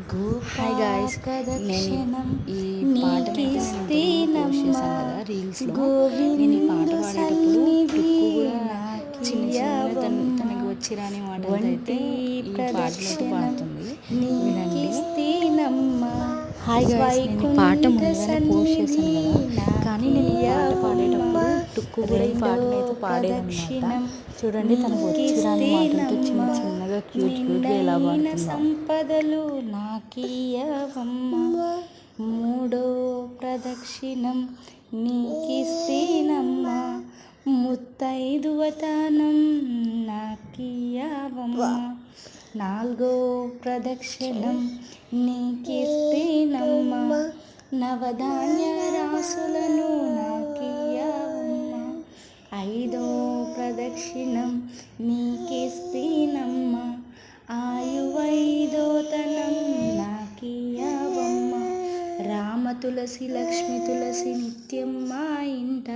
Hi guys, నేను ఈ పాటనైతే నేను పోస్ట్ చేశాను కదా రీల్స్లో. నేను ఈ పాట పాడేటప్పుడు టుక్కు కూడా చిన్న చిన్న తనకి వచ్చి రాని మాటలు అయితే ఈ పాటలో అయితే పాడుతుంది, వినండి. హాయ్ గాయ్స్, నేను ఈ పాట ముందుగానే పోస్ట్ చేశాను కదా, కానీ నేను ఈ పాట పాడేటప్పుడు టుక్కు కూడా ఈ పాటనైతే పాడేదన్నమాట. చూడండి, తనకు వచ్చి రాని మాటలతో చిన్న చిన్నగా క్యూట్గా ఎలా పాడుతుందో. సంపదలు నాకియవమ్మ, మూడో ప్రదక్షిణం నీకిస్తేనమ్మ, ముత్తైదువతనం నాకియవమ్మ, నాలుగో ప్రదక్షిణం నీకిస్తేనమ్మ, నవధాన్య రాసులను నాకియవమ్మ, ఐదో ప్రదక్షిణం నీకిస్తేనమ్మ, ఆయువైదోతనం నాకియవమ్మ, రామ తులసి లక్ష్మి తులసి నిత్యం మా ఇంట